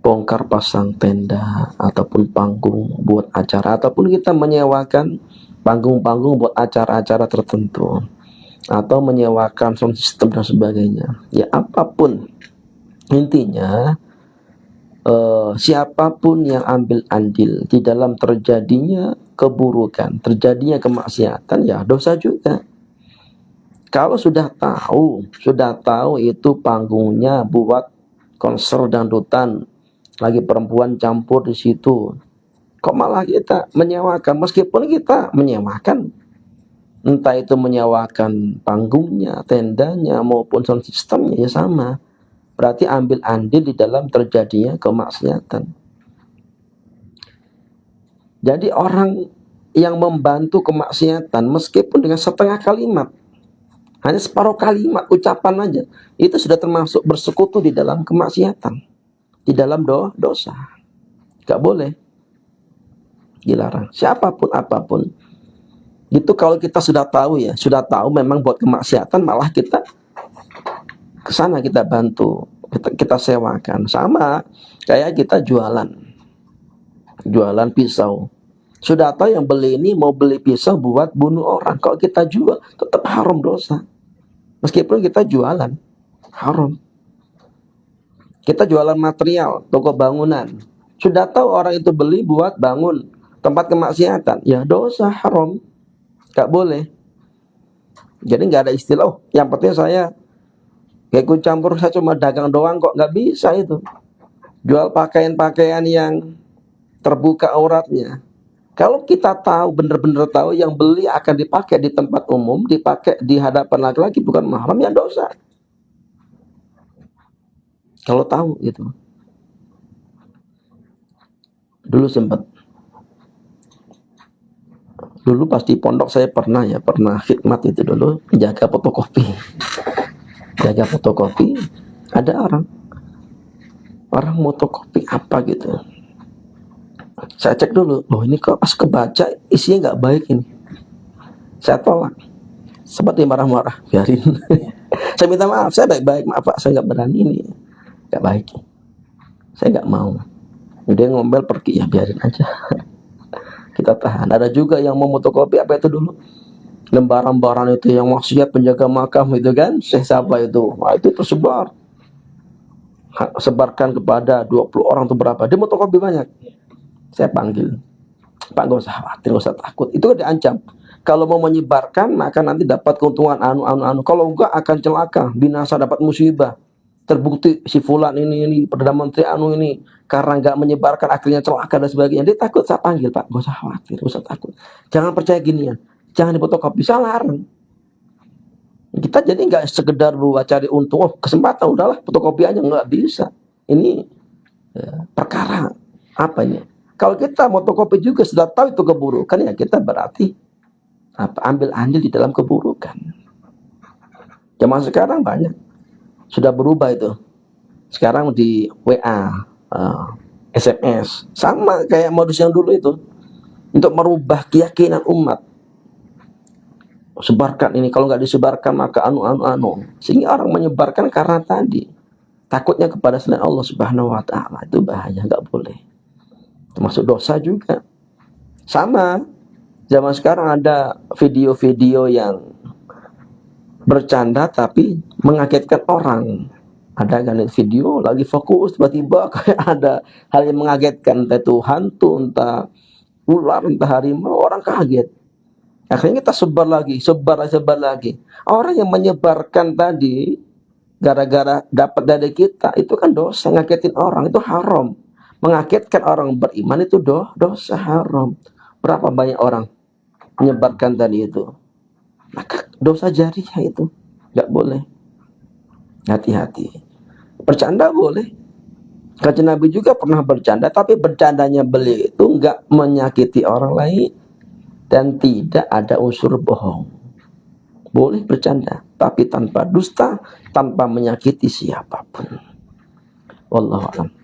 bongkar pasang tenda ataupun panggung buat acara, ataupun kita menyewakan panggung-panggung buat acara-acara tertentu, atau menyewakan sound system dan sebagainya. Ya apapun, intinya siapapun yang ambil andil di dalam terjadinya keburukan, terjadinya kemaksiatan, ya dosa juga. Kalau sudah tahu itu panggungnya buat konser dangdutan, lagi perempuan campur di situ, kok malah kita menyewakan? Meskipun kita menyewakan, entah itu menyewakan panggungnya, tendanya, maupun sound systemnya, ya sama. Berarti ambil andil di dalam terjadinya kemaksiatan. Jadi orang yang membantu kemaksiatan, meskipun dengan setengah kalimat, hanya separuh kalimat ucapan aja, itu sudah termasuk bersekutu di dalam kemaksiatan, di dalam dosa. Gak boleh, dilarang. Siapapun apapun. Itu kalau kita sudah tahu ya, sudah tahu memang buat kemaksiatan, malah kita ke sana, kita bantu, kita sewakan. Sama kayak kita jualan pisau. Sudah tahu yang beli ini mau beli pisau buat bunuh orang, kalau kita jual tetap haram, dosa. Meskipun kita jualan, haram. Kita jualan material, toko bangunan. Sudah tahu orang itu beli buat bangun tempat kemaksiatan, ya dosa, haram. Gak boleh. Jadi gak ada istilah, oh yang penting saya gak ikut campur, saya cuma dagang doang kok. Gak bisa itu. Jual pakaian-pakaian yang terbuka auratnya. Kalau kita tahu, benar-benar tahu yang beli akan dipakai di tempat umum, dipakai di hadapan laki-laki bukan mahram, ya dosa. Kalau tahu gitu. Dulu pas di pondok saya pernah khidmat itu dulu, jaga fotokopi. Jaga fotokopi, ada orang fotokopi apa gitu. Saya cek dulu, loh ini kok pas kebaca isinya nggak baik ini. Saya tolak. Sempat dia marah-marah, biarin. Saya minta maaf, saya baik-baik, maaf Pak, saya nggak berani ini, nggak baik. Saya nggak mau. Dia ngomel pergi, ya biarin aja. Kita tahan. Ada juga yang mau fotokopi apa itu dulu, lembaran-lembaran itu yang maksiat penjaga makam itu kan, Syekh siapa itu, wah itu tersebar. Sebarkan kepada 20 orang atau berapa, dia fotokopi banyak. Saya panggil, Pak gak usah khawatir, gak usah takut. Itu kan diancam, kalau mau menyebarkan maka nanti dapat keuntungan anu. Kalau enggak akan celaka, binasa, dapat musibah. Terbukti si fulan ini Perdana Menteri ini karena enggak menyebarkan akhirnya celaka dan sebagainya. Dia takut. Saya panggil, Pak gak usah khawatir, gak usah takut, jangan percaya ginian, jangan difotokopi. Saya larang. Kita jadi enggak sekedar buat cari untung, oh kesempatan udahlah fotokopi aja, enggak bisa. Ini perkara apa ini? Kalau kita fotokopi juga sudah tahu itu keburukan, ya kita berarti ambil andil di dalam keburukan. Zaman sekarang banyak sudah berubah itu. Sekarang di WA, SMS, sama kayak modus yang dulu itu, untuk merubah keyakinan umat. Sebarkan ini, kalau nggak disebarkan maka anu. Sehingga orang menyebarkan karena tadi takutnya kepada selain Allah Subhanahu Wa Taala. Itu bahaya, nggak boleh. Termasuk dosa juga. Sama, zaman sekarang ada video-video yang bercanda tapi mengagetkan orang. Ada kan video lagi fokus, tiba-tiba kayak ada hal yang mengagetkan, entah itu hantu, entah ular, entah harimau, orang kaget. Akhirnya kita sebar lagi. Orang yang menyebarkan tadi gara-gara dapat dari kita, itu kan dosa, ngagetin orang, itu haram. Mengagetkan orang beriman itu dosa, haram. Berapa banyak orang menyebarkan tadi itu, maka dosa jariah itu, nggak boleh. Hati-hati. Bercanda boleh. Kanjeng Nabi juga pernah bercanda, tapi bercandanya beliau itu nggak menyakiti orang lain dan tidak ada unsur bohong. Boleh bercanda, tapi tanpa dusta, tanpa menyakiti siapapun. Wallahu a'lam.